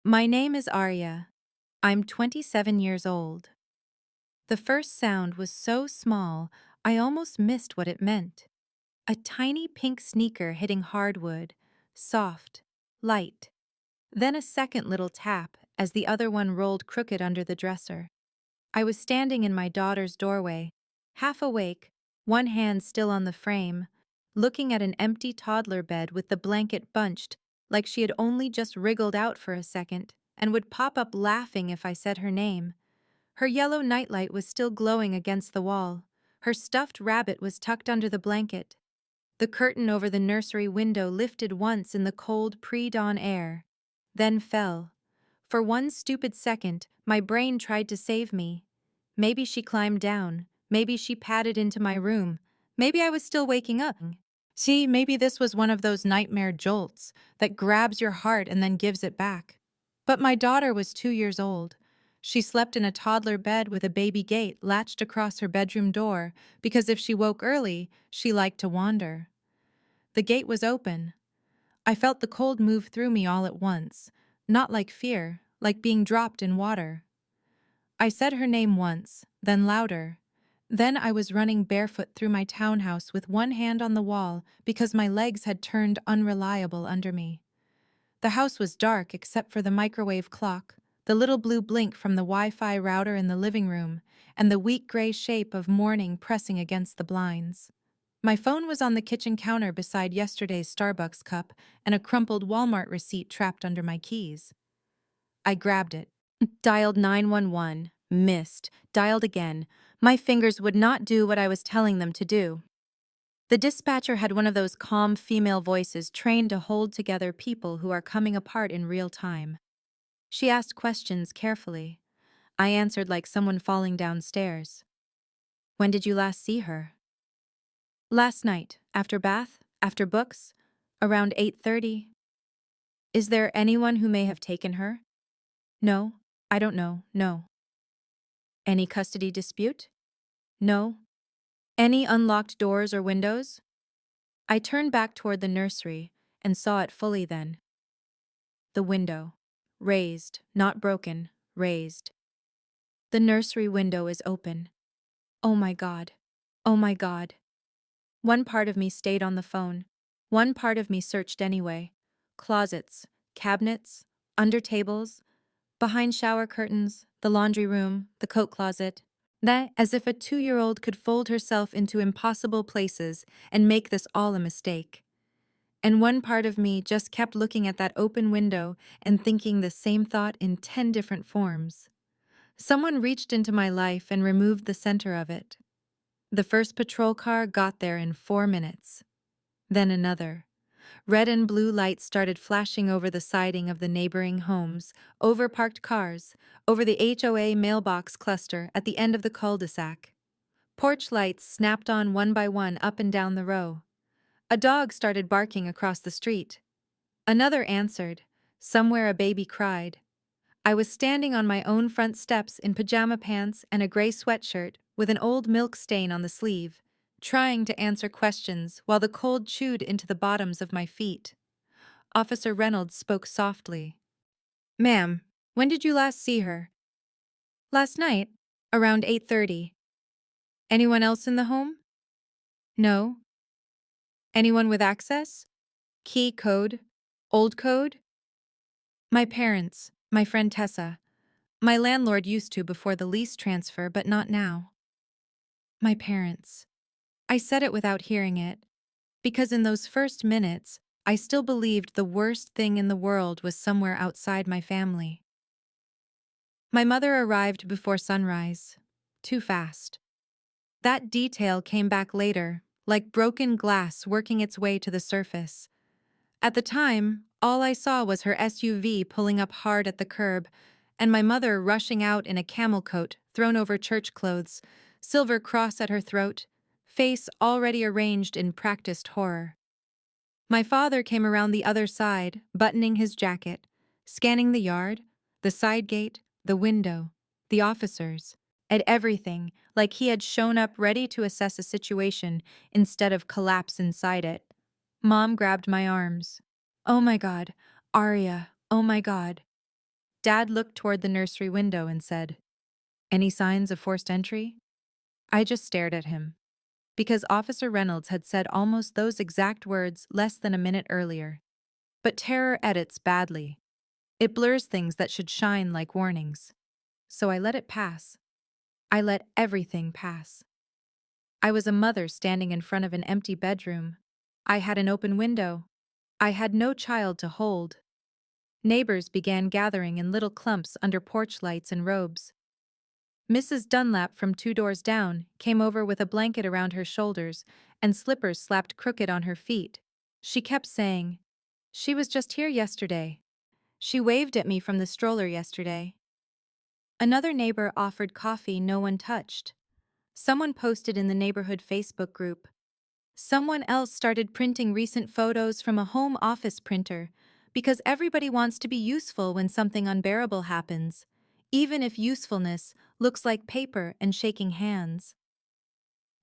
My name is Arya. I'm 27 years old. The first sound was so small, I almost missed what it meant. A tiny pink sneaker hitting hardwood, soft, light. Then a second little tap as the other one rolled crooked under the dresser. I was standing in my daughter's doorway, half awake, one hand still on the frame, looking at an empty toddler bed with the blanket bunched, like she had only just wriggled out for a second and would pop up laughing if I said her name. Her yellow nightlight was still glowing against the wall. Her stuffed rabbit was tucked under the blanket. The curtain over the nursery window lifted once in the cold pre-dawn air, then fell. For one stupid second, my brain tried to save me. Maybe she climbed down. Maybe she padded into my room. Maybe I was still waking up. See, maybe this was one of those nightmare jolts that grabs your heart and then gives it back. But my daughter was 2 years old. She slept in a toddler bed with a baby gate latched across her bedroom door because if she woke early, she liked to wander. The gate was open. I felt the cold move through me all at once, not like fear, like being dropped in water. I said her name once, then louder. Then I was running barefoot through my townhouse with one hand on the wall because my legs had turned unreliable under me. The house was dark except for the microwave clock, the little blue blink from the Wi-Fi router in the living room, and the weak gray shape of morning pressing against the blinds. My phone was on the kitchen counter beside yesterday's Starbucks cup and a crumpled Walmart receipt trapped under my keys. I grabbed it. Dialed 911. Missed. Dialed again. My fingers would not do what I was telling them to do. The dispatcher had one of those calm female voices trained to hold together people who are coming apart in real time. She asked questions carefully. I answered like someone falling downstairs. When did you last see her? Last night, after bath, after books, around 8:30. Is there anyone who may have taken her? No, I don't know, no. Any custody dispute? No. Any unlocked doors or windows? I turned back toward the nursery and saw it fully then. The window. Raised, not broken, raised. The nursery window is open. Oh my God. Oh my God. One part of me stayed on the phone. One part of me searched anyway. Closets, cabinets, under tables, behind shower curtains, the laundry room, the coat closet. That, as if a 2-year-old could fold herself into impossible places and make this all a mistake. And one part of me just kept looking at that open window and thinking the same thought in 10 different forms. Someone reached into my life and removed the center of it. The first patrol car got there in 4 minutes. Then another. Red and blue lights started flashing over the siding of the neighboring homes, over parked cars, over the HOA mailbox cluster at the end of the cul-de-sac. Porch lights snapped on one by one up and down the row. A dog started barking across the street. Another answered. Somewhere a baby cried. I was standing on my own front steps in pajama pants and a gray sweatshirt with an old milk stain on the sleeve, trying to answer questions while the cold chewed into the bottoms of my feet. Officer Reynolds spoke softly. Ma'am, when did you last see her? Last night, around 8:30. Anyone else in the home? No. Anyone with access? Key code? Old code? My parents, my friend Tessa. My landlord used to before the lease transfer, but not now. My parents. I said it without hearing it, because in those first minutes, I still believed the worst thing in the world was somewhere outside my family. My mother arrived before sunrise. Too fast. That detail came back later, like broken glass working its way to the surface. At the time, all I saw was her SUV pulling up hard at the curb, and my mother rushing out in a camel coat thrown over church clothes, silver cross at her throat, face already arranged in practiced horror. My father came around the other side, buttoning his jacket, scanning the yard, the side gate, the window, the officers, at everything, like he had shown up ready to assess a situation instead of collapse inside it. Mom grabbed my arms. Oh my God, Arya, oh my God. Dad looked toward the nursery window and said, "Any signs of forced entry?" I just stared at him, because Officer Reynolds had said almost those exact words less than a minute earlier. But terror edits badly. It blurs things that should shine like warnings. So I let it pass. I let everything pass. I was a mother standing in front of an empty bedroom. I had an open window. I had no child to hold. Neighbors began gathering in little clumps under porch lights and robes. Mrs. Dunlap from 2 doors down came over with a blanket around her shoulders and slippers slapped crooked on her feet. She kept saying, "She was just here yesterday. She waved at me from the stroller yesterday." Another neighbor offered coffee no one touched. Someone posted in the neighborhood Facebook group. Someone else started printing recent photos from a home office printer because everybody wants to be useful when something unbearable happens, even if usefulness looks like paper and shaking hands.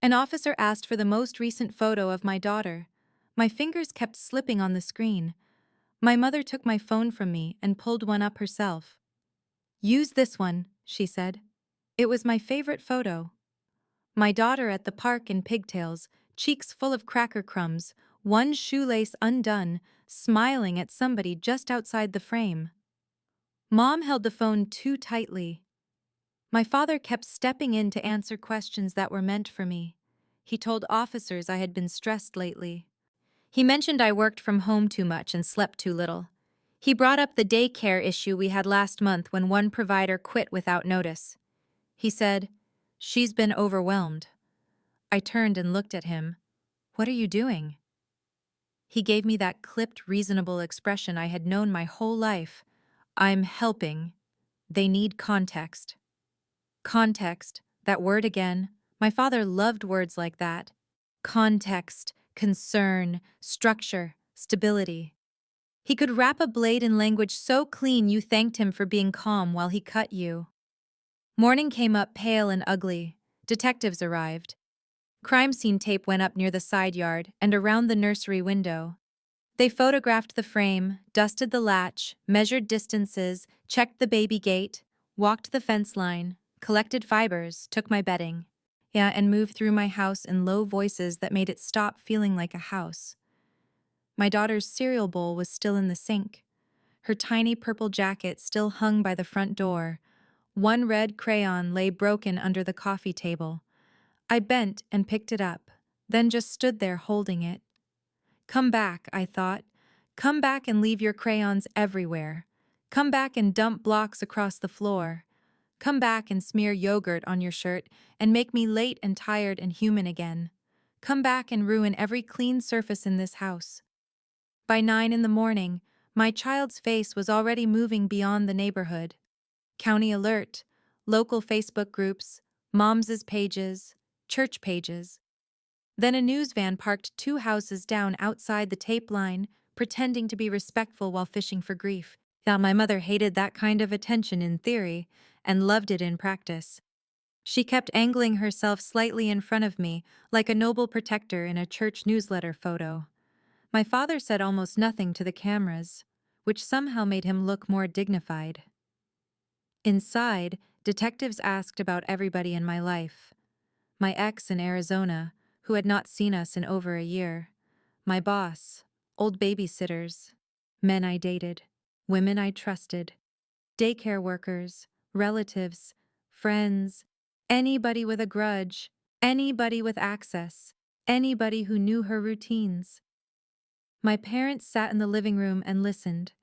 An officer asked for the most recent photo of my daughter. My fingers kept slipping on the screen. My mother took my phone from me and pulled one up herself. "Use this one," she said. It was my favorite photo. My daughter at the park in pigtails, cheeks full of cracker crumbs, one shoelace undone, smiling at somebody just outside the frame. Mom held the phone too tightly. My father kept stepping in to answer questions that were meant for me. He told officers I had been stressed lately. He mentioned I worked from home too much and slept too little. He brought up the daycare issue we had last month when one provider quit without notice. He said, "She's been overwhelmed." I turned and looked at him. "What are you doing?" He gave me that clipped, reasonable expression I had known my whole life. "I'm helping. They need context." Context, that word again. My father loved words like that. Context, concern, structure, stability. He could wrap a blade in language so clean you thanked him for being calm while he cut you. Morning came up pale and ugly. Detectives arrived. Crime scene tape went up near the side yard and around the nursery window. They photographed the frame, dusted the latch, measured distances, checked the baby gate, walked the fence line, collected fibers, took my bedding. Yeah, and moved through my house in low voices that made it stop feeling like a house. My daughter's cereal bowl was still in the sink. Her tiny purple jacket still hung by the front door. One red crayon lay broken under the coffee table. I bent and picked it up, then just stood there holding it. Come back, I thought. Come back and leave your crayons everywhere. Come back and dump blocks across the floor. Come back and smear yogurt on your shirt and make me late and tired and human again. Come back and ruin every clean surface in this house. By 9 in the morning, my child's face was already moving beyond the neighborhood. County alert, local Facebook groups, moms' pages, church pages. Then a news van parked 2 houses down outside the tape line, pretending to be respectful while fishing for grief. Now, my mother hated that kind of attention in theory and loved it in practice. She kept angling herself slightly in front of me, like a noble protector in a church newsletter photo. My father said almost nothing to the cameras, which somehow made him look more dignified. Inside, detectives asked about everybody in my life. My ex in Arizona, who had not seen us in over a year. My boss, old babysitters, men I dated, women I trusted, daycare workers, relatives, friends, anybody with a grudge, anybody with access, anybody who knew her routines. My parents sat in the living room and listened,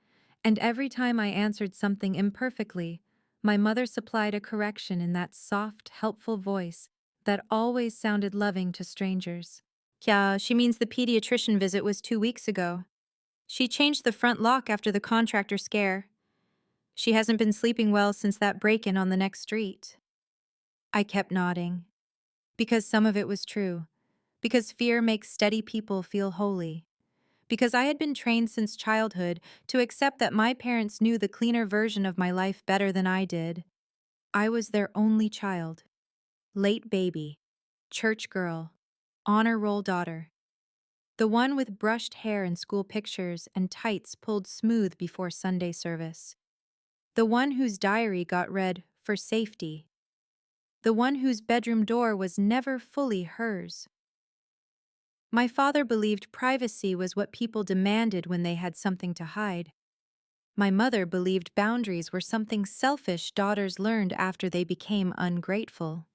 and every time I answered something imperfectly, my mother supplied a correction in that soft, helpful voice that always sounded loving to strangers. "Yeah, she means the pediatrician visit was 2 weeks ago. She changed the front lock after the contractor scare. She hasn't been sleeping well since that break-in on the next street." I kept nodding. Because some of it was true. Because fear makes steady people feel holy. Because I had been trained since childhood to accept that my parents knew the cleaner version of my life better than I did. I was their only child. Late baby. Church girl. Honor roll daughter. The one with brushed hair in school pictures and tights pulled smooth before Sunday service. The one whose diary got read for safety. The one whose bedroom door was never fully hers. My father believed privacy was what people demanded when they had something to hide. My mother believed boundaries were something selfish daughters learned after they became ungrateful.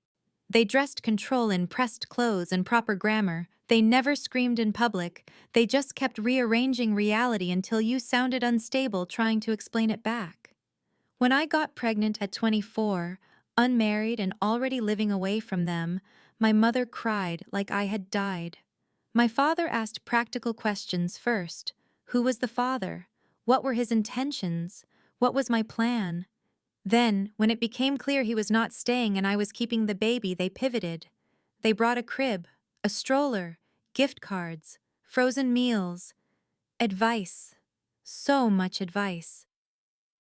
They dressed control in pressed clothes and proper grammar. They never screamed in public. They just kept rearranging reality until you sounded unstable trying to explain it back. When I got pregnant at 24, unmarried and already living away from them, my mother cried like I had died. My father asked practical questions first. Who was the father? What were his intentions? What was my plan? Then, when it became clear he was not staying and I was keeping the baby, they pivoted. They brought a crib, a stroller, gift cards, frozen meals, advice. So much advice.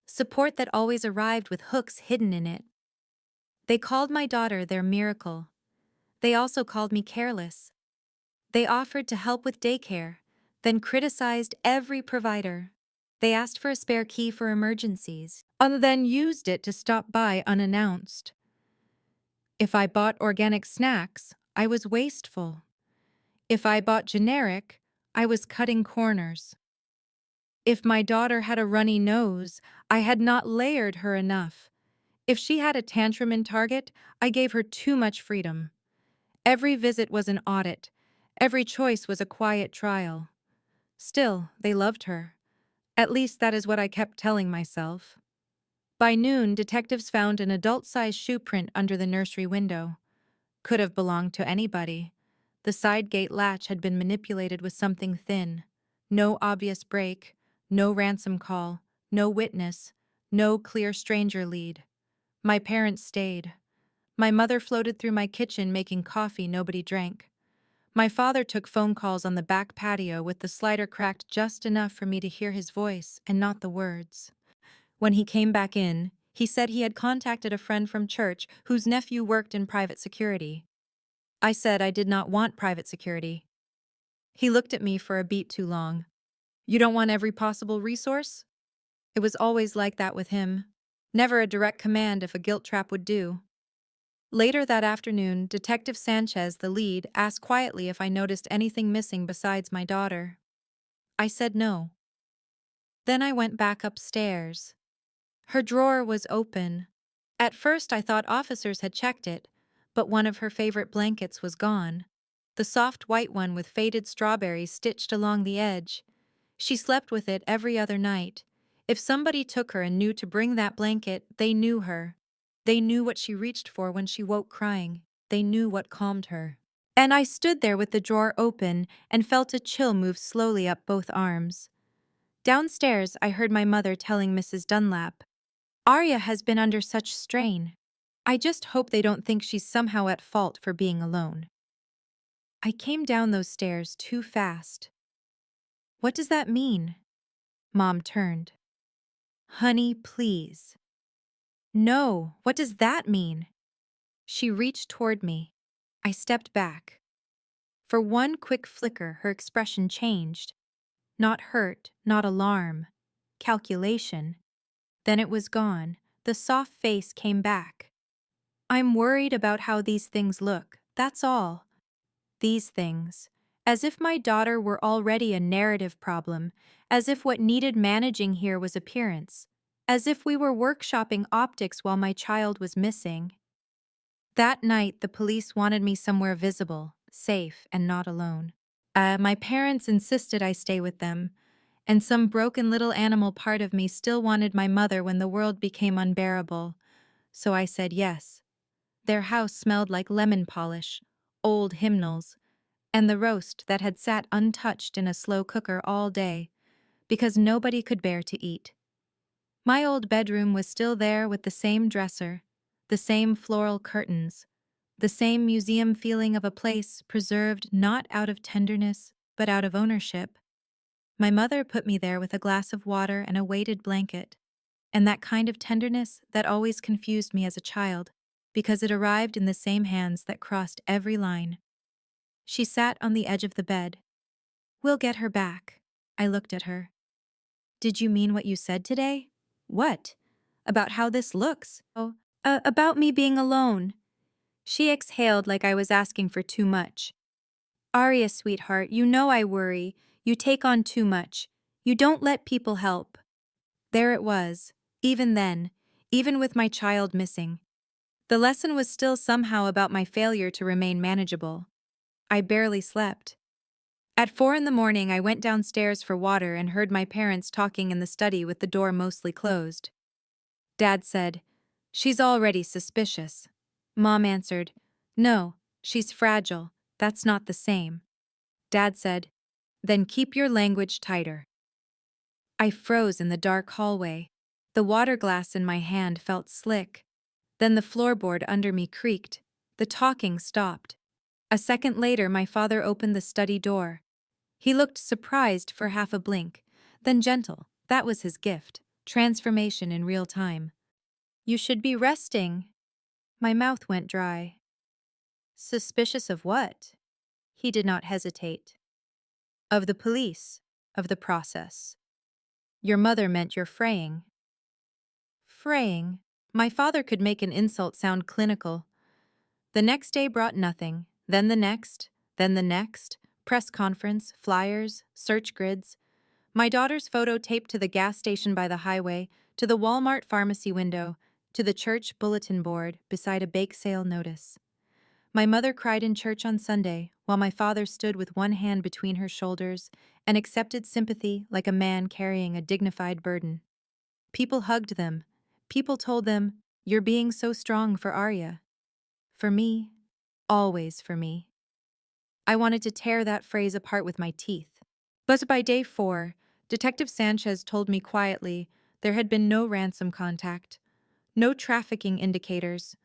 Support that always arrived with hooks hidden in it. They called my daughter their miracle. They also called me careless. They offered to help with daycare, then criticized every provider. They asked for a spare key for emergencies, and then used it to stop by unannounced. If I bought organic snacks, I was wasteful. If I bought generic, I was cutting corners. If my daughter had a runny nose, I had not layered her enough. If she had a tantrum in Target, I gave her too much freedom. Every visit was an audit. Every choice was a quiet trial. Still, they loved her. At least that is what I kept telling myself. By noon, detectives found an adult-sized shoe print under the nursery window. Could have belonged to anybody. The side gate latch had been manipulated with something thin. No obvious break, no ransom call, no witness, no clear stranger lead. My parents stayed. My mother floated through my kitchen making coffee nobody drank. My father took phone calls on the back patio with the slider cracked just enough for me to hear his voice and not the words. When he came back in, he said he had contacted a friend from church whose nephew worked in private security. I said I did not want private security. He looked at me for a beat too long. You don't want every possible resource? It was always like that with him. Never a direct command if a guilt trap would do. Later that afternoon, Detective Sanchez, the lead, asked quietly if I noticed anything missing besides my daughter. I said no. Then I went back upstairs. Her drawer was open. At first I thought officers had checked it, but one of her favorite blankets was gone. The soft white one with faded strawberries stitched along the edge. She slept with it every other night. If somebody took her and knew to bring that blanket, they knew her. They knew what she reached for when she woke crying. They knew what calmed her. And I stood there with the drawer open and felt a chill move slowly up both arms. Downstairs, I heard my mother telling Mrs. Dunlap, Arya has been under such strain. I just hope they don't think she's somehow at fault for being alone. I came down those stairs too fast. What does that mean? Mom turned. Honey, please. No, what does that mean? She reached toward me. I stepped back. For one quick flicker, her expression changed. Not hurt, not alarm. Calculation. Then it was gone. The soft face came back. I'm worried about how these things look, that's all. These things. As if my daughter were already a narrative problem, as if what needed managing here was appearance, as if we were workshopping optics while my child was missing. That night, the police wanted me somewhere visible, safe, and not alone. My parents insisted I stay with them, and some broken little animal part of me still wanted my mother when the world became unbearable, so I said yes. Their house smelled like lemon polish, old hymnals, and the roast that had sat untouched in a slow cooker all day, because nobody could bear to eat. My old bedroom was still there with the same dresser, the same floral curtains, the same museum feeling of a place preserved not out of tenderness, but out of ownership. My mother put me there with a glass of water and a weighted blanket, and that kind of tenderness that always confused me as a child, because it arrived in the same hands that crossed every line. She sat on the edge of the bed. We'll get her back. I looked at her. Did you mean what you said today? What? about how this looks. Oh, about me being alone. She exhaled like I was asking for too much. Arya, sweetheart, you know I worry. You take on too much. You don't let people help. There it was. Even then, even with my child missing. The lesson was still somehow about my failure to remain manageable. I barely slept. At 4 in the morning, I went downstairs for water and heard my parents talking in the study with the door mostly closed. Dad said, "She's already suspicious." Mom answered, "No, she's fragile. That's not the same." Dad said, "Then keep your language tighter." I froze in the dark hallway. The water glass in my hand felt slick. Then the floorboard under me creaked. The talking stopped. A second later, my father opened the study door. He looked surprised for half a blink, then gentle. That was his gift. Transformation in real time. "You should be resting." My mouth went dry. "Suspicious of what?" He did not hesitate. "Of the police. Of the process. Your mother meant you're fraying." Fraying? My father could make an insult sound clinical. The next day brought nothing, then the next, then the next. Press conference, flyers, search grids. My daughter's photo taped to the gas station by the highway, to the Walmart pharmacy window, to the church bulletin board beside a bake sale notice. My mother cried in church on Sunday, while my father stood with one hand between her shoulders and accepted sympathy like a man carrying a dignified burden. People hugged them. People told them, "You're being so strong for Arya." For me, always for me. I wanted to tear that phrase apart with my teeth. But by day 4, Detective Sanchez told me quietly there had been no ransom contact, no trafficking indicators,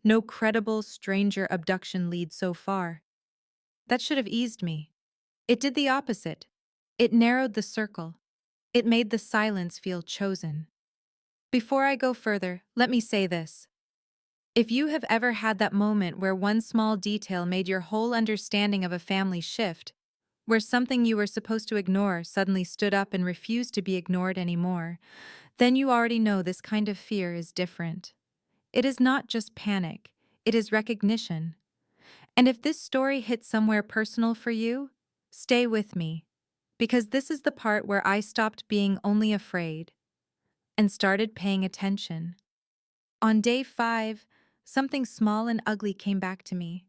no credible stranger abduction lead so far. That should have eased me. It did the opposite. It narrowed the circle. It made the silence feel chosen. Before I go further, let me say this. If you have ever had that moment where one small detail made your whole understanding of a family shift, where something you were supposed to ignore suddenly stood up and refused to be ignored anymore, then you already know this kind of fear is different. It is not just panic, it is recognition. And if this story hits somewhere personal for you, stay with me, because this is the part where I stopped being only afraid and started paying attention. On day 5, something small and ugly came back to me.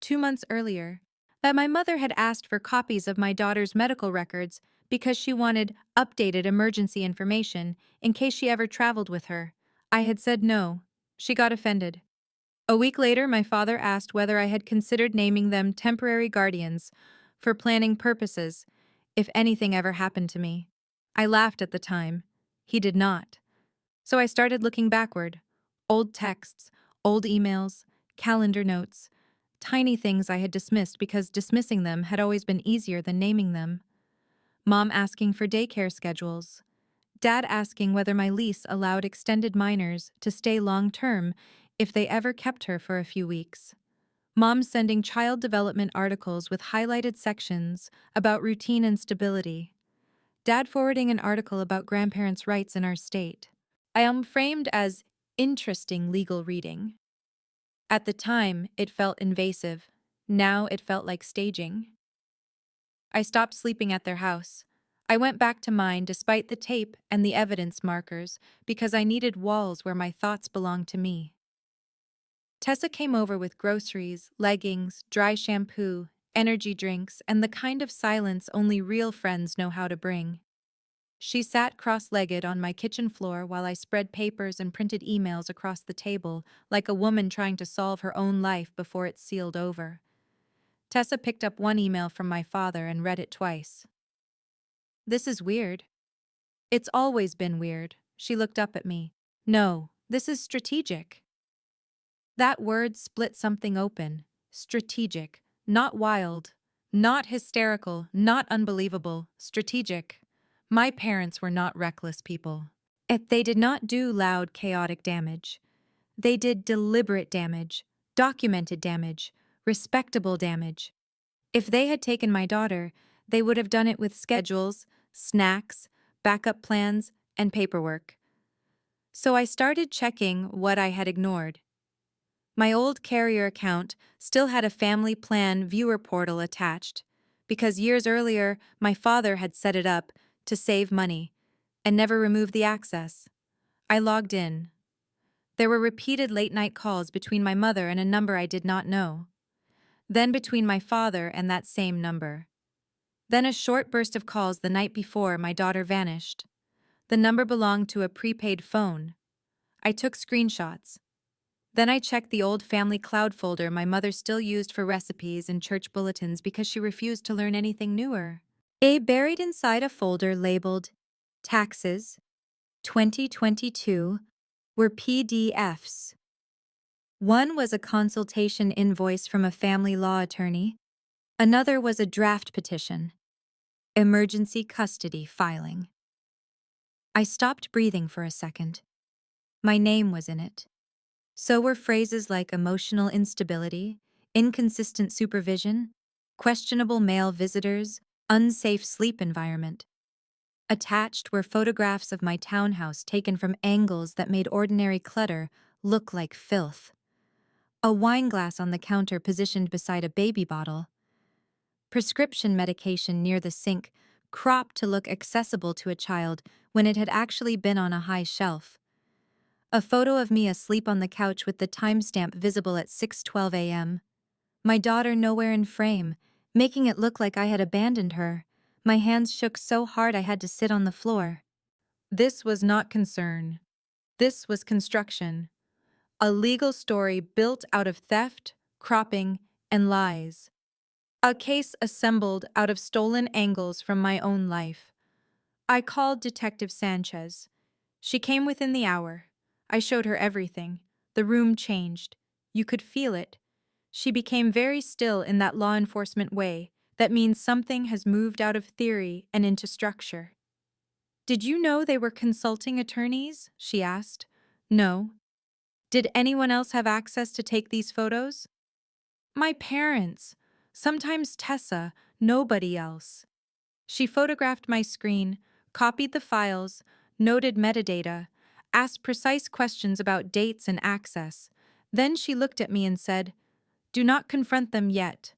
2 months earlier, that my mother had asked for copies of my daughter's medical records because she wanted updated emergency information in case she ever traveled with her. I had said no. She got offended. A week later, my father asked whether I had considered naming them temporary guardians for planning purposes if anything ever happened to me. I laughed at the time. He did not. So I started looking backward. Old texts, old emails, calendar notes, tiny things I had dismissed because dismissing them had always been easier than naming them. Mom asking for daycare schedules. Dad asking whether my lease allowed extended minors to stay long-term if they ever kept her for a few weeks. Mom sending child development articles with highlighted sections about routine and stability. Dad forwarding an article about grandparents' rights in our state. I am framed as interesting legal reading. At the time, it felt invasive. Now it felt like staging. I stopped sleeping at their house. I went back to mine despite the tape and the evidence markers because I needed walls where my thoughts belonged to me. Tessa came over with groceries, leggings, dry shampoo, energy drinks, and the kind of silence only real friends know how to bring. She sat cross-legged on my kitchen floor while I spread papers and printed emails across the table like a woman trying to solve her own life before it's sealed over. Tessa picked up one email from my father and read it twice. "This is weird." "It's always been weird." She looked up at me. "No, this is strategic." That word split something open. Strategic. Not wild. Not hysterical. Not unbelievable. Strategic. My parents were not reckless people. They did not do loud, chaotic damage. They did deliberate damage, documented damage, respectable damage. If they had taken my daughter, they would have done it with schedules, snacks, backup plans, and paperwork. So I started checking what I had ignored. My old carrier account still had a family plan viewer portal attached, because years earlier my father had set it up to save money and never removed the access. I logged in. There were repeated late-night calls between my mother and a number I did not know. Then between my father and that same number. Then a short burst of calls the night before my daughter vanished. The number belonged to a prepaid phone. I took screenshots. Then I checked the old family cloud folder my mother still used for recipes and church bulletins because she refused to learn anything newer. Buried inside a folder labeled Taxes 2022 were PDFs. One was a consultation invoice from a family law attorney. Another was a draft petition. Emergency custody filing. I stopped breathing for a second. My name was in it. So were phrases like emotional instability, inconsistent supervision, questionable male visitors, unsafe sleep environment. Attached were photographs of my townhouse taken from angles that made ordinary clutter look like filth. A wine glass on the counter positioned beside a baby bottle. Prescription medication near the sink, cropped to look accessible to a child when it had actually been on a high shelf. A photo of me asleep on the couch with the timestamp visible at 6:12 a.m. My daughter nowhere in frame, making it look like I had abandoned her. My hands shook so hard I had to sit on the floor. This was not concern. This was construction. A legal story built out of theft, cropping, and lies. A case assembled out of stolen angles from my own life. I called Detective Sanchez. She came within the hour. I showed her everything. The room changed. You could feel it. She became very still in that law enforcement way. That means something has moved out of theory and into structure. Did you know they were consulting attorneys? She asked. No. Did anyone else have access to take these photos? My parents. Sometimes Tessa, nobody else. She photographed my screen, copied the files, noted metadata, asked precise questions about dates and access. Then she looked at me and said, "Do not confront them yet."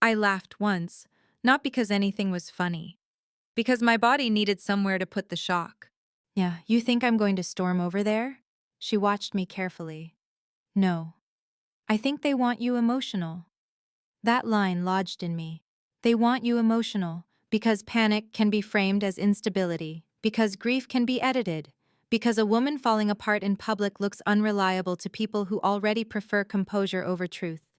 I laughed once, not because anything was funny, because my body needed somewhere to put the shock. Yeah, you think I'm going to storm over there? She watched me carefully. No. I think they want you emotional. That line lodged in me. They want you emotional, because panic can be framed as instability, because grief can be edited, because a woman falling apart in public looks unreliable to people who already prefer composure over truth.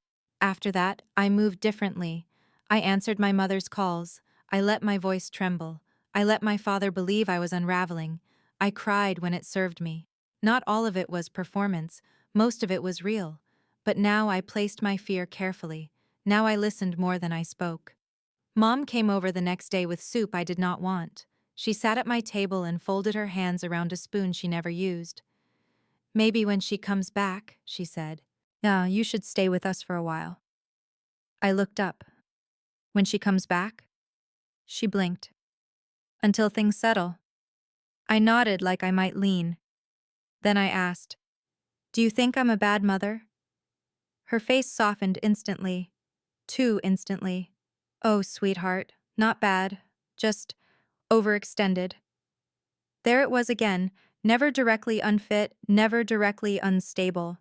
After that, I moved differently. I answered my mother's calls. I let my voice tremble. I let my father believe I was unraveling. I cried when it served me. Not all of it was performance, most of it was real. But now I placed my fear carefully. Now I listened more than I spoke. Mom came over the next day with soup I did not want. She sat at my table and folded her hands around a spoon she never used. Maybe when she comes back, she said. Yeah, you should stay with us for a while. I looked up. When she comes back? She blinked. Until things settle. I nodded like I might lean. Then I asked, "Do you think I'm a bad mother?" Her face softened instantly. Too instantly. Oh, sweetheart, not bad. Just overextended. There it was again, never directly unfit, never directly unstable.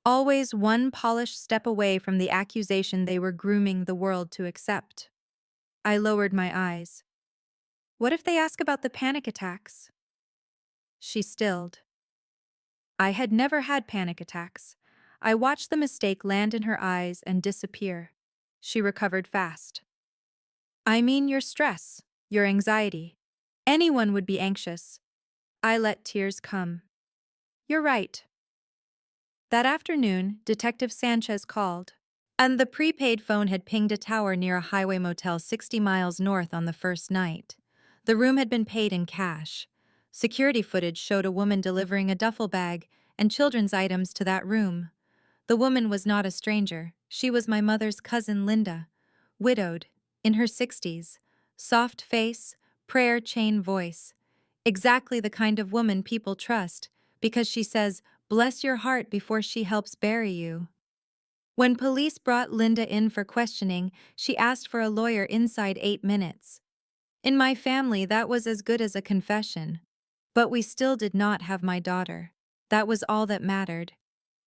Always one polished step away from the accusation they were grooming the world to accept. I lowered my eyes. What if they ask about the panic attacks? She stilled. I had never had panic attacks. I watched the mistake land in her eyes and disappear. She recovered fast. I mean your stress, your anxiety. Anyone would be anxious. I let tears come. You're right. That afternoon, Detective Sanchez called, and the prepaid phone had pinged a tower near a highway motel 60 miles north on the first night. The room had been paid in cash. Security footage showed a woman delivering a duffel bag and children's items to that room. The woman was not a stranger. She was my mother's cousin Linda, widowed, in her 60s, soft face, prayer chain voice. Exactly the kind of woman people trust, because she says, "Bless your heart" before she helps bury you. When police brought Linda in for questioning, she asked for a lawyer inside 8 minutes. In my family, that was as good as a confession. But we still did not have my daughter. That was all that mattered.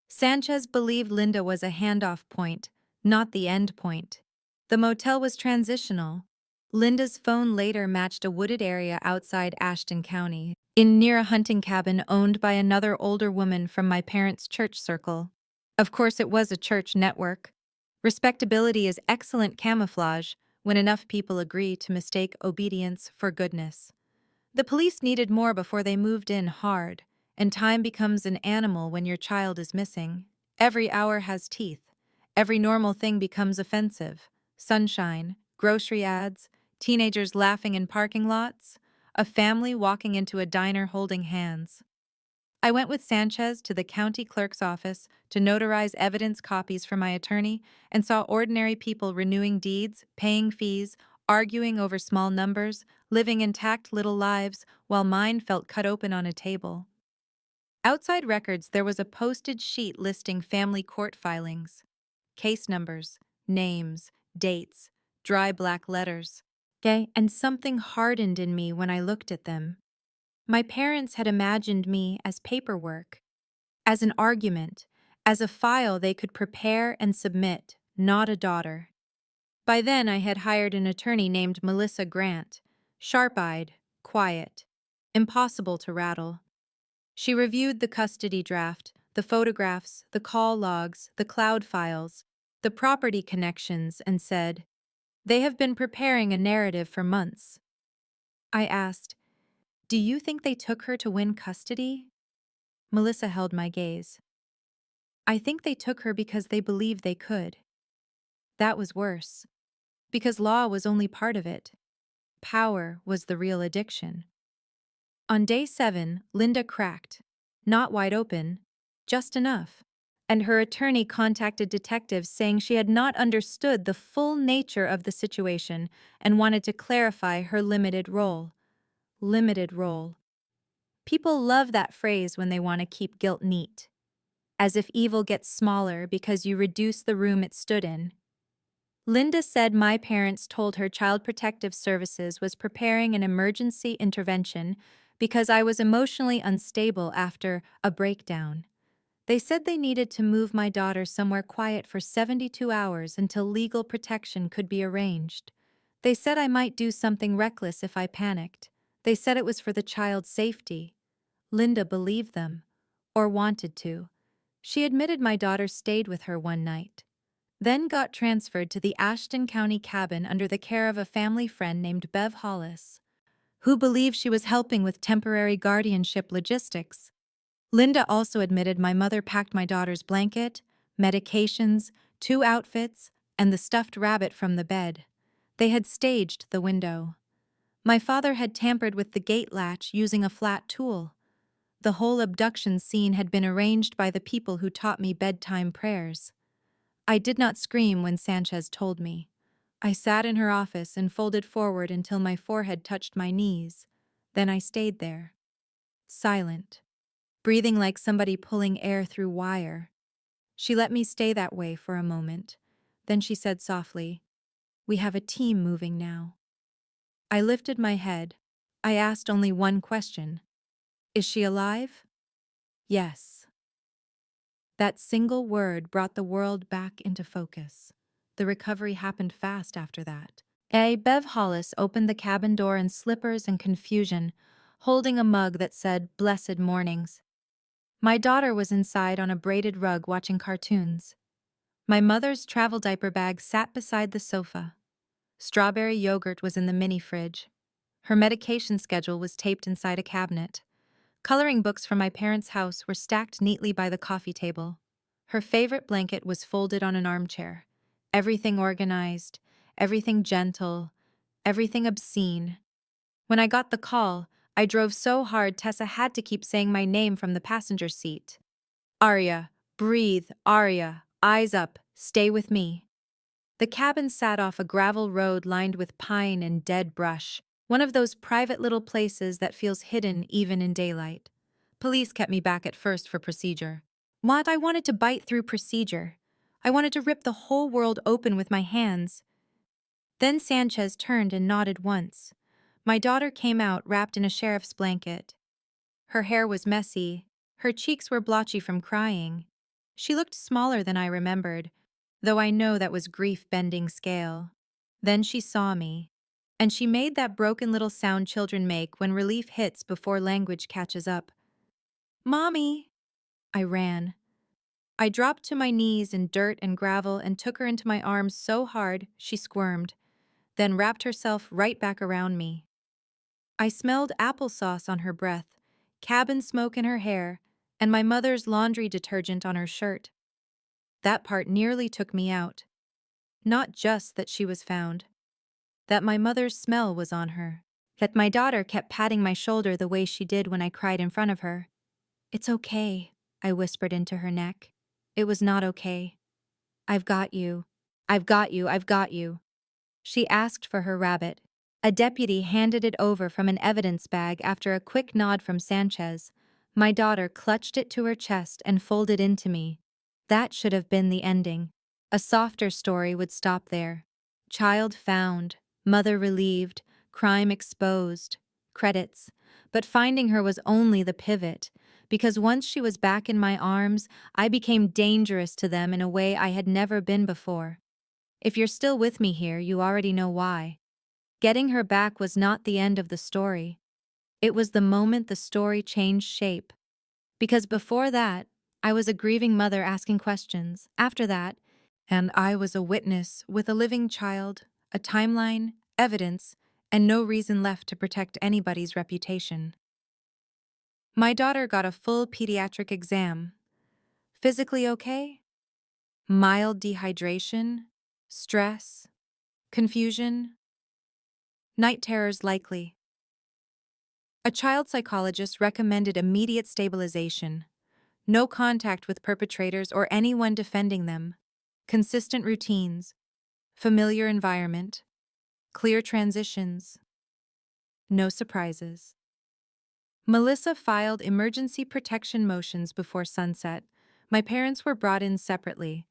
Sanchez believed Linda was a handoff point, not the end point. The motel was transitional. Linda's phone later matched a wooded area outside Ashton County, near a hunting cabin owned by another older woman from my parents' church circle. Of course, it was a church network. Respectability is excellent camouflage when enough people agree to mistake obedience for goodness. The police needed more before they moved in hard, and time becomes an animal when your child is missing. Every hour has teeth. Every normal thing becomes offensive. Sunshine, grocery ads, teenagers laughing in parking lots, a family walking into a diner holding hands. I went with Sanchez to the county clerk's office to notarize evidence copies for my attorney and saw ordinary people renewing deeds, paying fees, arguing over small numbers, living intact little lives while mine felt cut open on a table. Outside records, there was a postage sheet listing family court filings, case numbers, names, dates, dry black letters. Okay, and something hardened in me when I looked at them. My parents had imagined me as paperwork, as an argument, as a file they could prepare and submit, not a daughter. By then, I had hired an attorney named Melissa Grant, sharp-eyed, quiet, impossible to rattle. She reviewed the custody draft, the photographs, the call logs, the cloud files, the property connections, and said, "They have been preparing a narrative for months." I asked, "Do you think they took her to win custody?" Melissa held my gaze. "I think they took her because they believed they could." That was worse. Because law was only part of it. Power was the real addiction. On day 7, Linda cracked. Not wide open, just enough. And her attorney contacted detectives saying she had not understood the full nature of the situation and wanted to clarify her limited role. Limited role. People love that phrase when they want to keep guilt neat. As if evil gets smaller because you reduce the room it stood in. Linda said my parents told her Child Protective Services was preparing an emergency intervention because I was emotionally unstable after a breakdown. They said they needed to move my daughter somewhere quiet for 72 hours until legal protection could be arranged. They said I might do something reckless if I panicked. They said it was for the child's safety. Linda believed them, or wanted to. She admitted my daughter stayed with her one night, then got transferred to the Ashton County cabin under the care of a family friend named Bev Hollis, who believed she was helping with temporary guardianship logistics. Linda also admitted my mother packed my daughter's blanket, medications, 2 outfits, and the stuffed rabbit from the bed. They had staged the window. My father had tampered with the gate latch using a flat tool. The whole abduction scene had been arranged by the people who taught me bedtime prayers. I did not scream when Sanchez told me. I sat in her office and folded forward until my forehead touched my knees. Then I stayed there, silent, breathing like somebody pulling air through wire. She let me stay that way for a moment. Then she said softly, "We have a team moving now." I lifted my head. I asked only one question. "Is she alive?" "Yes." That single word brought the world back into focus. The recovery happened fast after that. Bev Hollis opened the cabin door in slippers and confusion, holding a mug that said, "Blessed Mornings." My daughter was inside on a braided rug watching cartoons. My mother's travel diaper bag sat beside the sofa. Strawberry yogurt was in the mini fridge. Her medication schedule was taped inside a cabinet. Coloring books from my parents' house were stacked neatly by the coffee table. Her favorite blanket was folded on an armchair. Everything organized, everything gentle, everything obscene. When I got the call, I drove so hard Tessa had to keep saying my name from the passenger seat. "Arya, breathe, Arya, eyes up, stay with me." The cabin sat off a gravel road lined with pine and dead brush, one of those private little places that feels hidden even in daylight. Police kept me back at first for procedure. What? I wanted to bite through procedure. I wanted to rip the whole world open with my hands. Then Sanchez turned and nodded once. My daughter came out wrapped in a sheriff's blanket. Her hair was messy. Her cheeks were blotchy from crying. She looked smaller than I remembered, though I know that was grief bending scale. Then she saw me, and she made that broken little sound children make when relief hits before language catches up. Mommy! I ran. I dropped to my knees in dirt and gravel and took her into my arms so hard she squirmed, then wrapped herself right back around me. I smelled applesauce on her breath, cabin smoke in her hair, and my mother's laundry detergent on her shirt. That part nearly took me out. Not just that she was found, that my mother's smell was on her, that my daughter kept patting my shoulder the way she did when I cried in front of her. It's okay, I whispered into her neck. It was not okay. I've got you. I've got you. I've got you. She asked for her rabbit. A deputy handed it over from an evidence bag after a quick nod from Sanchez. My daughter clutched it to her chest and folded into me. That should have been the ending. A softer story would stop there. Child found, mother relieved, crime exposed, credits. But finding her was only the pivot, because once she was back in my arms, I became dangerous to them in a way I had never been before. If you're still with me here, you already know why. Getting her back was not the end of the story. It was the moment the story changed shape. Because before that, I was a grieving mother asking questions. After that, and I was a witness with a living child, a timeline, evidence, and no reason left to protect anybody's reputation. My daughter got a full pediatric exam. Physically okay? Mild dehydration? Stress? Confusion? Night terrors likely. A child psychologist recommended immediate stabilization, no contact with perpetrators or anyone defending them, consistent routines, familiar environment, clear transitions, no surprises. Melissa filed emergency protection motions before sunset. My parents were brought in separately.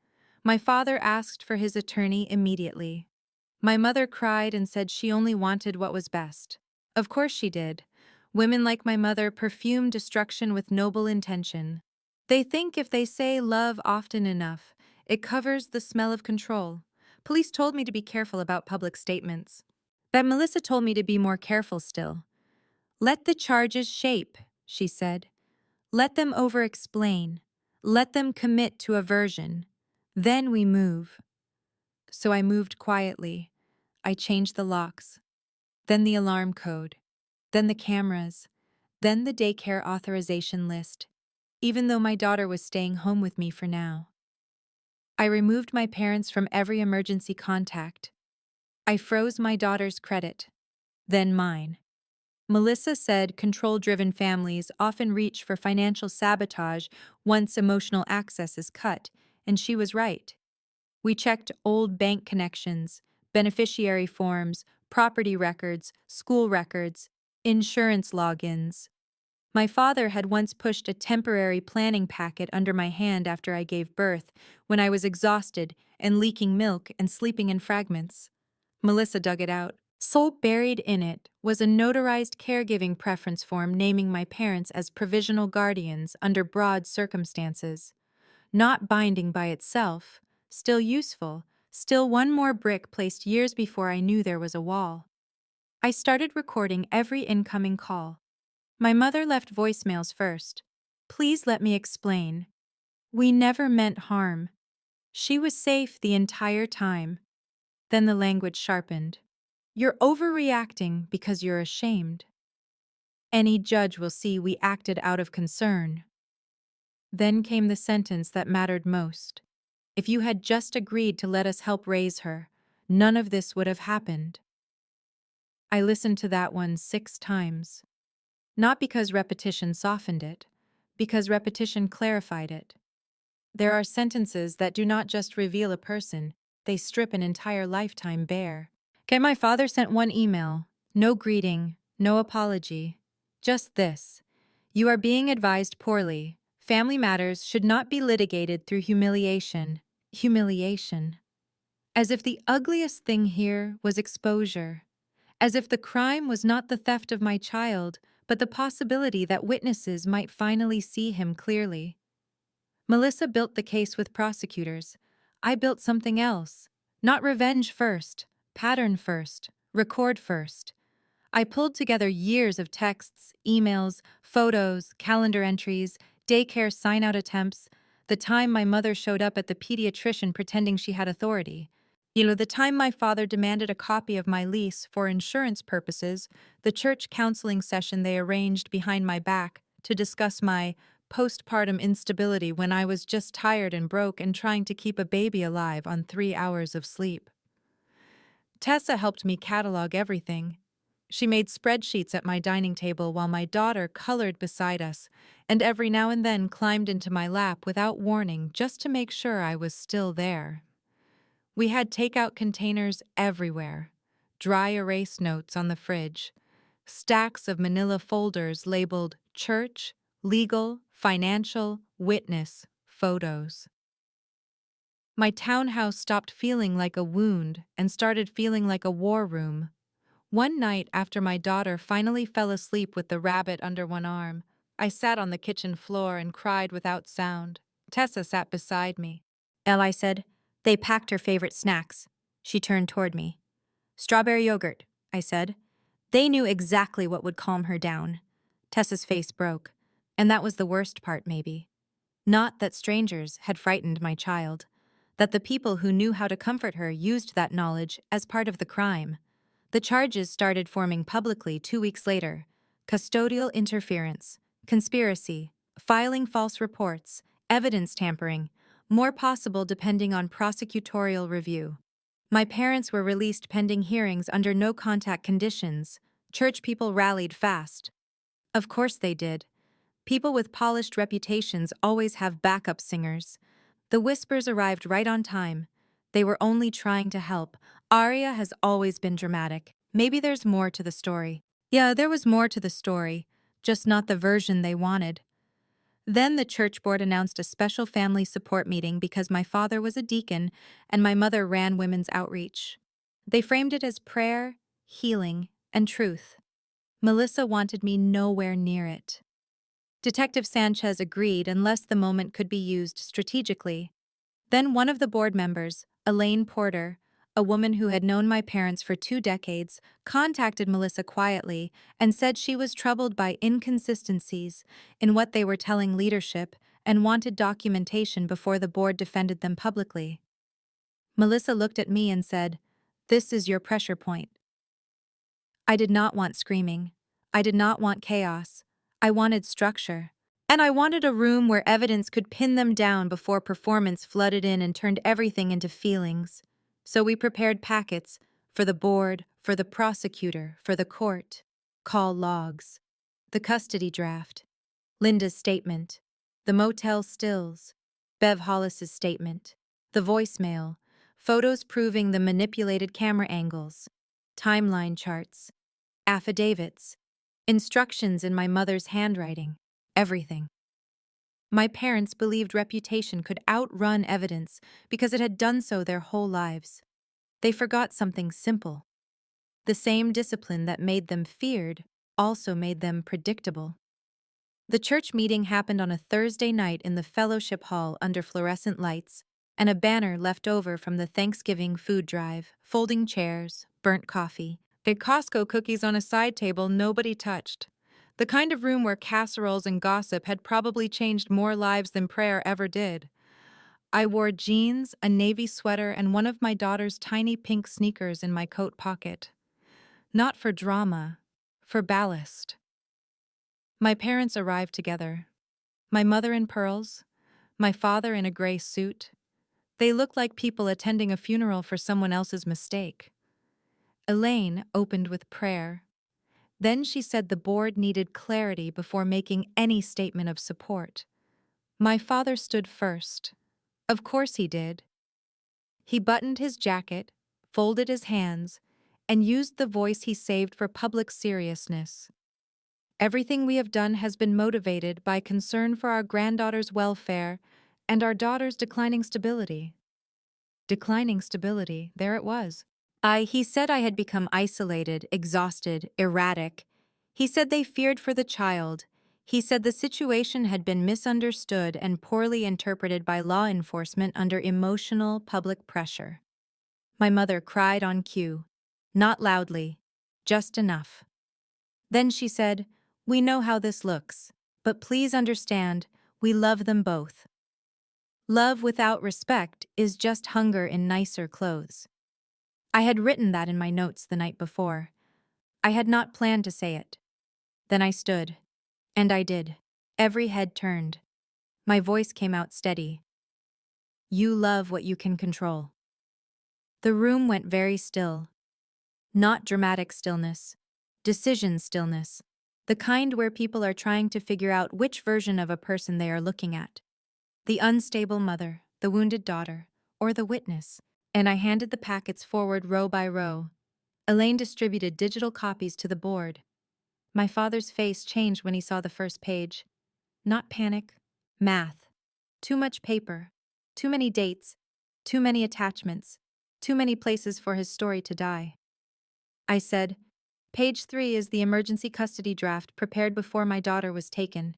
My father asked for his attorney immediately. My mother cried and said she only wanted what was best. Of course she did. Women like my mother perfume destruction with noble intention. They think if they say love often enough, it covers the smell of control. Police told me to be careful about public statements. But Melissa told me to be more careful still. Let the charges shape, she said. Let them over-explain. Let them commit to a version. Then we move. So I moved quietly. I changed the locks. Then the alarm code. Then the cameras. Then the daycare authorization list. Even though my daughter was staying home with me for now. I removed my parents from every emergency contact. I froze my daughter's credit. Then mine. Melissa said control-driven families often reach for financial sabotage once emotional access is cut, and she was right. We checked old bank connections, beneficiary forms, property records, school records, insurance logins. My father had once pushed a temporary planning packet under my hand after I gave birth, when I was exhausted and leaking milk and sleeping in fragments. Melissa dug it out. So buried in it was a notarized caregiving preference form naming my parents as provisional guardians under broad circumstances. Not binding by itself, still useful, still one more brick placed years before I knew there was a wall. I started recording every incoming call. My mother left voicemails first. Please let me explain. We never meant harm. She was safe the entire time. Then the language sharpened. You're overreacting because you're ashamed. Any judge will see we acted out of concern. Then came the sentence that mattered most. If you had just agreed to let us help raise her, none of this would have happened. I listened to that one 6 times. Not because repetition softened it, because repetition clarified it. There are sentences that do not just reveal a person, they strip an entire lifetime bare. Okay, my father sent one email. No greeting, no apology. Just this. You are being advised poorly. Family matters should not be litigated through humiliation. Humiliation. As if the ugliest thing here was exposure. As if the crime was not the theft of my child, but the possibility that witnesses might finally see him clearly. Melissa built the case with prosecutors. I built something else. Not revenge first, pattern first, record first. I pulled together years of texts, emails, photos, calendar entries, daycare sign-out attempts, the time my mother showed up at the pediatrician pretending she had authority. The time my father demanded a copy of my lease for insurance purposes, the church counseling session they arranged behind my back to discuss my postpartum instability when I was just tired and broke and trying to keep a baby alive on 3 hours of sleep. Tessa helped me catalog everything. She made spreadsheets at my dining table while my daughter colored beside us, and every now and then climbed into my lap without warning just to make sure I was still there. We had takeout containers everywhere, dry erase notes on the fridge, stacks of manila folders labeled church, legal, financial, witness, photos. My townhouse stopped feeling like a wound and started feeling like a war room. One night after my daughter finally fell asleep with the rabbit under one arm, I sat on the kitchen floor and cried without sound. Tessa sat beside me. I said, "They packed her favorite snacks." She turned toward me. "Strawberry yogurt," I said. They knew exactly what would calm her down. Tessa's face broke. And that was the worst part, maybe. Not that strangers had frightened my child. That the people who knew how to comfort her used that knowledge as part of the crime. The charges started forming publicly 2 weeks later. Custodial interference, conspiracy, filing false reports, evidence tampering, more possible depending on prosecutorial review. My parents were released pending hearings under no-contact conditions. Church people rallied fast. Of course they did. People with polished reputations always have backup singers. The whispers arrived right on time. They were only trying to help. Aria has always been dramatic. Maybe there's more to the story. Yeah, there was more to the story, just not the version they wanted. Then the church board announced a special family support meeting because my father was a deacon and my mother ran women's outreach. They framed it as prayer, healing, and truth. Melissa wanted me nowhere near it. Detective Sanchez agreed unless the moment could be used strategically. Then one of the board members, Elaine Porter, a woman who had known my parents for 2 decades, contacted Melissa quietly and said she was troubled by inconsistencies in what they were telling leadership and wanted documentation before the board defended them publicly. Melissa looked at me and said, "This is your pressure point." I did not want screaming. I did not want chaos. I wanted structure. And I wanted a room where evidence could pin them down before performance flooded in and turned everything into feelings. So we prepared packets for the board, for the prosecutor, for the court. Call logs. The custody draft. Linda's statement. The motel stills. Bev Hollis's statement. The voicemail. Photos proving the manipulated camera angles. Timeline charts. Affidavits. Instructions in my mother's handwriting. Everything. My parents believed reputation could outrun evidence because it had done so their whole lives. They forgot something simple. The same discipline that made them feared also made them predictable. The church meeting happened on a Thursday night in the fellowship hall under fluorescent lights, and a banner left over from the Thanksgiving food drive, folding chairs, burnt coffee, big Costco cookies on a side table nobody touched. The kind of room where casseroles and gossip had probably changed more lives than prayer ever did. I wore jeans, a navy sweater, and one of my daughter's tiny pink sneakers in my coat pocket. Not for drama, for ballast. My parents arrived together. My mother in pearls, my father in a gray suit. They looked like people attending a funeral for someone else's mistake. Elaine opened with prayer. Then she said the board needed clarity before making any statement of support. My father stood first. Of course he did. He buttoned his jacket, folded his hands, and used the voice he saved for public seriousness. Everything we have done has been motivated by concern for our granddaughter's welfare and our daughter's declining stability. Declining stability, there it was. He said I had become isolated, exhausted, erratic. He said they feared for the child. He said the situation had been misunderstood and poorly interpreted by law enforcement under emotional public pressure. My mother cried on cue. Not loudly, just enough. Then she said, "We know how this looks, but please understand, we love them both. Love without respect is just hunger in nicer clothes." I had written that in my notes the night before. I had not planned to say it. Then I stood. And I did. Every head turned. My voice came out steady. You love what you can control. The room went very still. Not dramatic stillness. Decision stillness. The kind where people are trying to figure out which version of a person they are looking at. The unstable mother, the wounded daughter, or the witness. And I handed the packets forward row by row. Elaine distributed digital copies to the board. My father's face changed when he saw the first page. Not panic, math. Too much paper, too many dates, too many attachments, too many places for his story to die. I said, "Page 3 is the emergency custody draft prepared before my daughter was taken.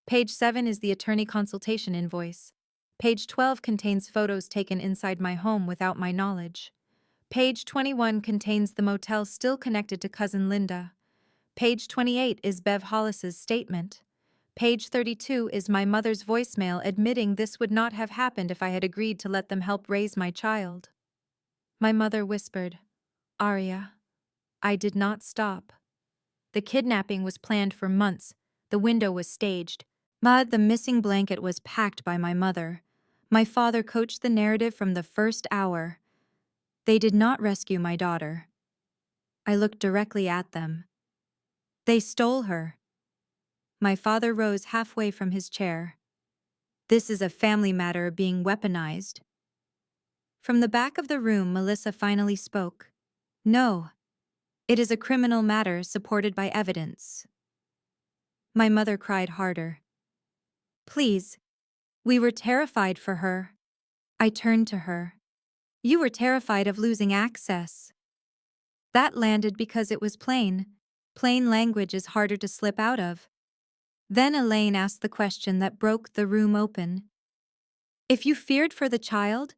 Page 7 is the attorney consultation invoice. Page 12 contains photos taken inside my home without my knowledge. Page 21 contains the motel still connected to cousin Linda. Page 28 is Bev Hollis's statement. Page 32 is my mother's voicemail admitting this would not have happened if I had agreed to let them help raise my child." My mother whispered, "Arya." I did not stop. The kidnapping was planned for months. The window was staged. The missing blanket was packed by my mother. My father coached the narrative from the first hour. They did not rescue my daughter. I looked directly at them. They stole her. My father rose halfway from his chair. This is a family matter being weaponized. From the back of the room, Melissa finally spoke. No, it is a criminal matter supported by evidence. My mother cried harder. Please, we were terrified for her. I turned to her. You were terrified of losing access. That landed because it was plain. Plain language is harder to slip out of. Then Elaine asked the question that broke the room open. If you feared for the child,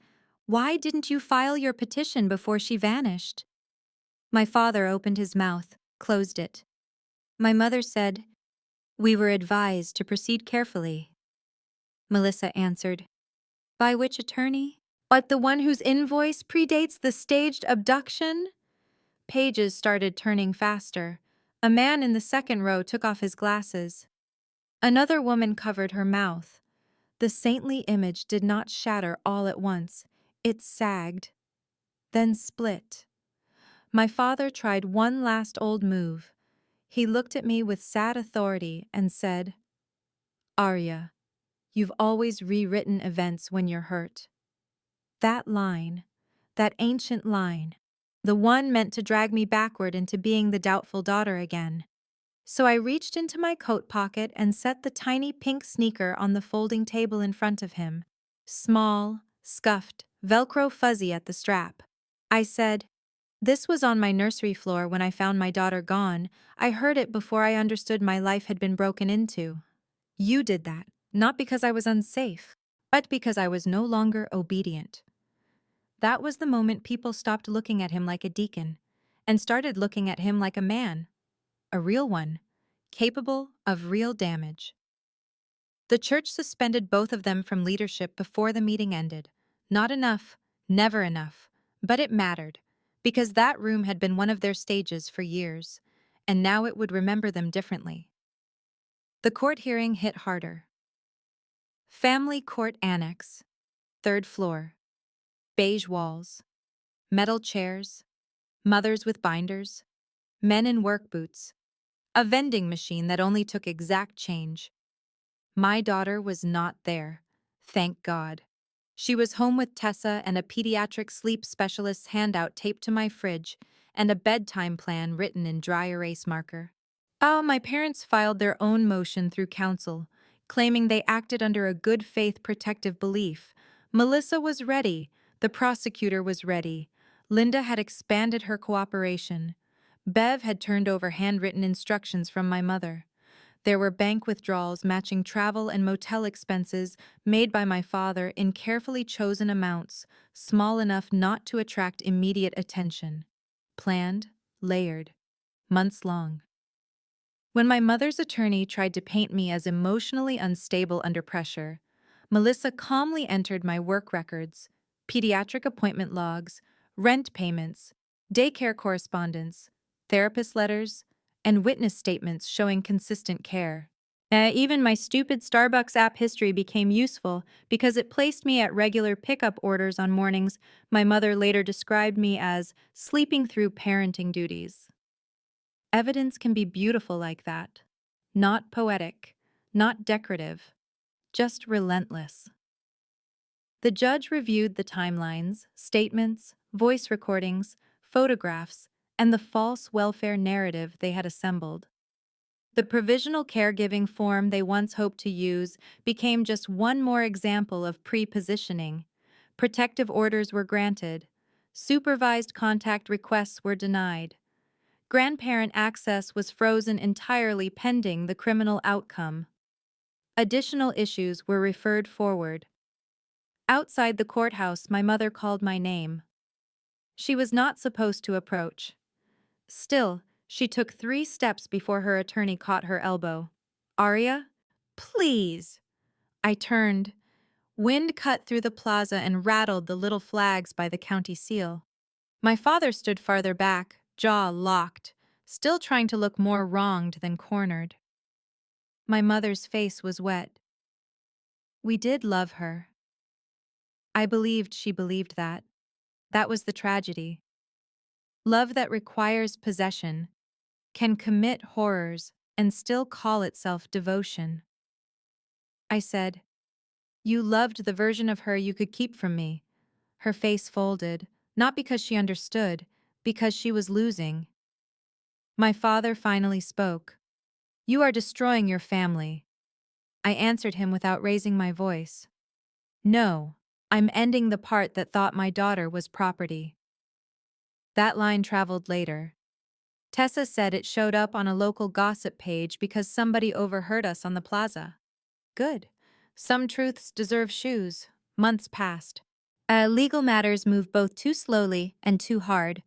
why didn't you file your petition before she vanished? My father opened his mouth, closed it. My mother said, "We were advised to proceed carefully." Melissa answered, "By which attorney? But the one whose invoice predates the staged abduction?" Pages started turning faster. A man in the second row took off his glasses. Another woman covered her mouth. The saintly image did not shatter all at once. It sagged, then split. My father tried one last old move. He looked at me with sad authority and said, "Arya, you've always rewritten events when you're hurt." That line, that ancient line, the one meant to drag me backward into being the doubtful daughter again. So I reached into my coat pocket and set the tiny pink sneaker on the folding table in front of him. Small, scuffed, Velcro fuzzy at the strap. I said, "This was on my nursery floor when I found my daughter gone. I heard it before I understood my life had been broken into. You did that, not because I was unsafe, but because I was no longer obedient." That was the moment people stopped looking at him like a deacon and started looking at him like a man. A real one, capable of real damage. The church suspended both of them from leadership before the meeting ended. Not enough, never enough, but it mattered, because that room had been one of their stages for years, and now it would remember them differently. The court hearing hit harder. Family Court Annex, third floor. Beige walls, metal chairs, mothers with binders, men in work boots, a vending machine that only took exact change. My daughter was not there, thank God. She was home with Tessa and a pediatric sleep specialist's handout taped to my fridge and a bedtime plan written in dry erase marker. Oh, my parents filed their own motion through counsel, claiming they acted under a good faith protective belief. Melissa was ready. The prosecutor was ready. Linda had expanded her cooperation. Bev had turned over handwritten instructions from my mother. There were bank withdrawals matching travel and motel expenses made by my father in carefully chosen amounts, small enough not to attract immediate attention. Planned, layered, months long. When my mother's attorney tried to paint me as emotionally unstable under pressure, Melissa calmly entered my work records, pediatric appointment logs, rent payments, daycare correspondence, therapist letters, and witness statements showing consistent care. Even my stupid Starbucks app history became useful because it placed me at regular pickup orders on mornings my mother later described me as sleeping through parenting duties. Evidence can be beautiful like that. Not poetic, not decorative, just relentless. The judge reviewed the timelines, statements, voice recordings, photographs, and the false welfare narrative they had assembled. The provisional caregiving form they once hoped to use became just one more example of pre-positioning. Protective orders were granted. Supervised contact requests were denied. Grandparent access was frozen entirely pending the criminal outcome. Additional issues were referred forward. Outside the courthouse, my mother called my name. She was not supposed to approach. Still, she took 3 steps before her attorney caught her elbow. "Aria? Please." I turned. Wind cut through the plaza and rattled the little flags by the county seal. My father stood farther back, jaw locked, still trying to look more wronged than cornered. My mother's face was wet. We did love her. I believed she believed that. That was the tragedy. Love that requires possession, can commit horrors, and still call itself devotion. I said, "You loved the version of her you could keep from me." Her face folded, not because she understood, because she was losing. My father finally spoke. "You are destroying your family." I answered him without raising my voice. "No, I'm ending the part that thought my daughter was property." That line traveled later. Tessa said it showed up on a local gossip page because somebody overheard us on the plaza. Good. Some truths deserve shoes. Months passed. Legal matters moved both too slowly and too hard.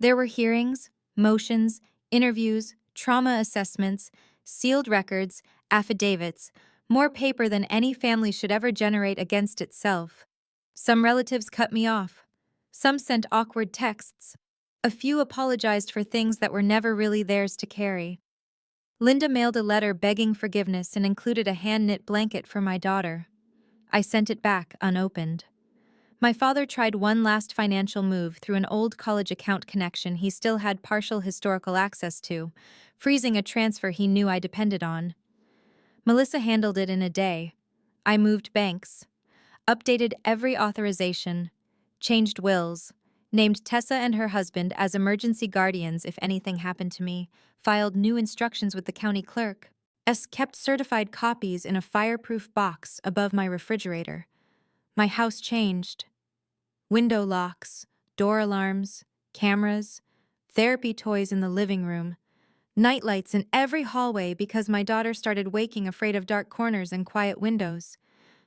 There were hearings, motions, interviews, trauma assessments, sealed records, affidavits, more paper than any family should ever generate against itself. Some relatives cut me off. Some sent awkward texts. A few apologized for things that were never really theirs to carry. Linda mailed a letter begging forgiveness and included a hand-knit blanket for my daughter. I sent it back unopened. My father tried one last financial move through an old college account connection he still had partial historical access to, freezing a transfer he knew I depended on. Melissa handled it in a day. I moved banks, updated every authorization, changed wills, named Tessa and her husband as emergency guardians if anything happened to me, filed new instructions with the county clerk, kept certified copies in a fireproof box above my refrigerator. My house changed. Window locks, door alarms, cameras, therapy toys in the living room, nightlights in every hallway because my daughter started waking afraid of dark corners and quiet windows.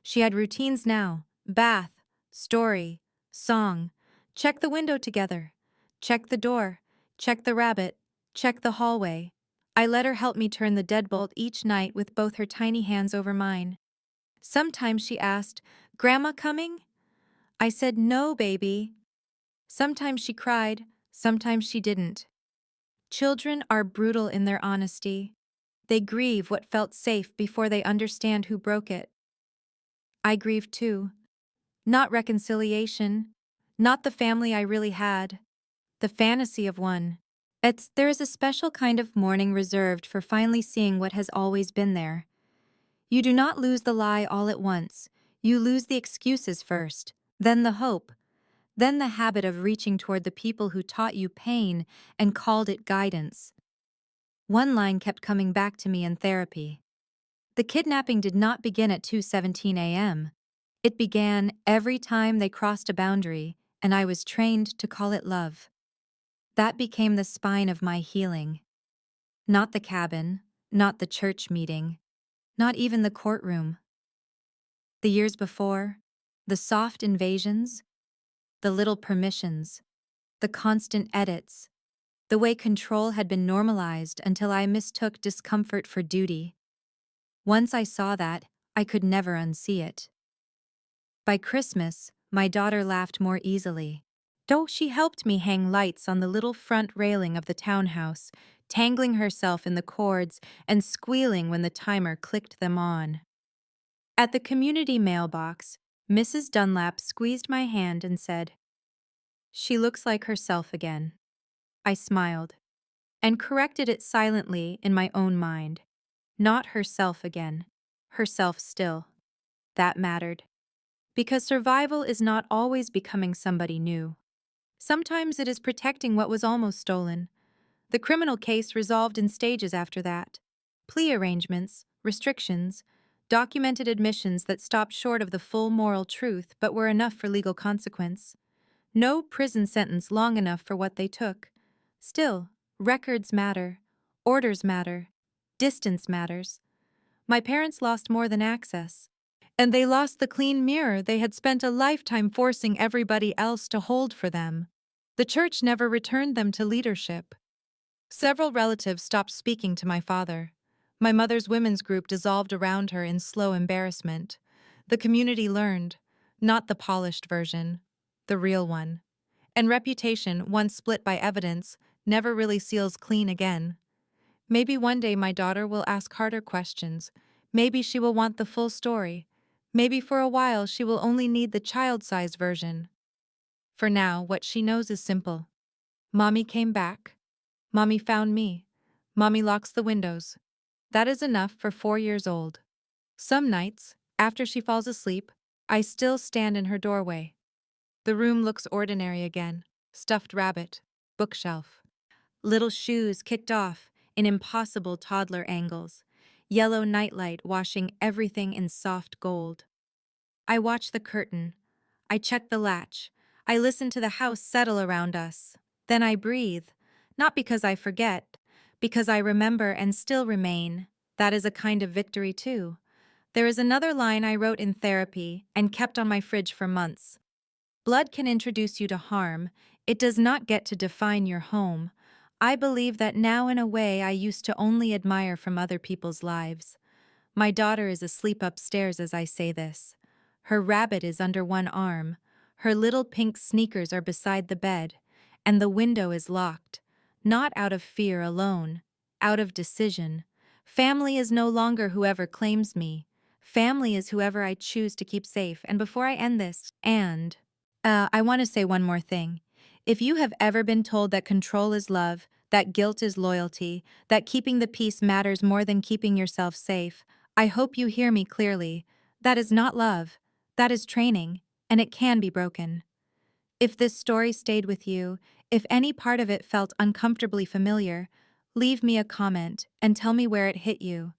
She had routines now: bath, story, song, check the window together, check the door, check the rabbit, check the hallway. I let her help me turn the deadbolt each night with both her tiny hands over mine. Sometimes she asked, "Grandma coming?" I said, "No, baby." Sometimes she cried, sometimes she didn't. Children are brutal in their honesty. They grieve what felt safe before they understand who broke it. I grieved too. Not reconciliation, not the family I really had, the fantasy of one. There is a special kind of mourning reserved for finally seeing what has always been there. You do not lose the lie all at once. You lose the excuses first, then the hope, then the habit of reaching toward the people who taught you pain and called it guidance. One line kept coming back to me in therapy. The kidnapping did not begin at 2:17 a.m. It began every time they crossed a boundary, and I was trained to call it love. That became the spine of my healing. Not the cabin, not the church meeting, not even the courtroom. The years before, the soft invasions, the little permissions, the constant edits, the way control had been normalized until I mistook discomfort for duty. Once I saw that, I could never unsee it. By Christmas, my daughter laughed more easily. Though she helped me hang lights on the little front railing of the townhouse, tangling herself in the cords and squealing when the timer clicked them on. At the community mailbox, Mrs. Dunlap squeezed my hand and said, "She looks like herself again." I smiled and corrected it silently in my own mind. Not herself again, herself still. That mattered. Because survival is not always becoming somebody new. Sometimes it is protecting what was almost stolen. The criminal case resolved in stages after that. Plea arrangements, restrictions, documented admissions that stopped short of the full moral truth but were enough for legal consequence. No prison sentence long enough for what they took. Still, records matter, orders matter, distance matters. My parents lost more than access. And they lost the clean mirror they had spent a lifetime forcing everybody else to hold for them. The church never returned them to leadership. Several relatives stopped speaking to my father. My mother's women's group dissolved around her in slow embarrassment. The community learned, not the polished version, the real one. And reputation, once split by evidence, never really seals clean again. Maybe one day my daughter will ask harder questions. Maybe she will want the full story. Maybe for a while she will only need the child-sized version. For now, what she knows is simple. Mommy came back. Mommy found me. Mommy locks the windows. That is enough for 4 years old. Some nights, after she falls asleep, I still stand in her doorway. The room looks ordinary again. Stuffed rabbit, bookshelf. Little shoes kicked off in impossible toddler angles. Yellow nightlight washing everything in soft gold. I watch the curtain. I check the latch. I listen to the house settle around us. Then I breathe. Not because I forget, because I remember and still remain. That is a kind of victory, too. There is another line I wrote in therapy and kept on my fridge for months. Blood can introduce you to harm. It does not get to define your home. I believe that now in a way I used to only admire from other people's lives. My daughter is asleep upstairs as I say this. Her rabbit is under one arm. Her little pink sneakers are beside the bed. And the window is locked. Not out of fear alone. Out of decision. Family is no longer whoever claims me. Family is whoever I choose to keep safe. And before I end this, I want to say one more thing. If you have ever been told that control is love, that guilt is loyalty, that keeping the peace matters more than keeping yourself safe, I hope you hear me clearly. That is not love. That is training, and it can be broken. If this story stayed with you, if any part of it felt uncomfortably familiar, leave me a comment and tell me where it hit you.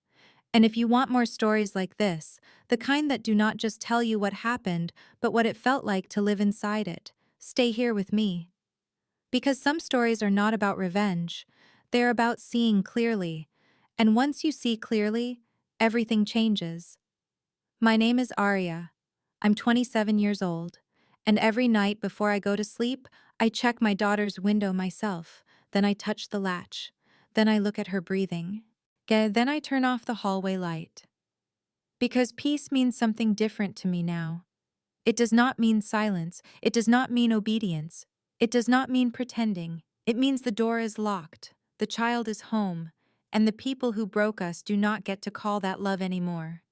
And if you want more stories like this, the kind that do not just tell you what happened, but what it felt like to live inside it, stay here with me. Because some stories are not about revenge, they're about seeing clearly. And once you see clearly, everything changes. My name is Arya. I'm 27 years old. And every night before I go to sleep, I check my daughter's window myself. Then I touch the latch. Then I look at her breathing. Then I turn off the hallway light. Because peace means something different to me now. It does not mean silence. It does not mean obedience. It does not mean pretending. It means the door is locked, the child is home, and the people who broke us do not get to call that love anymore.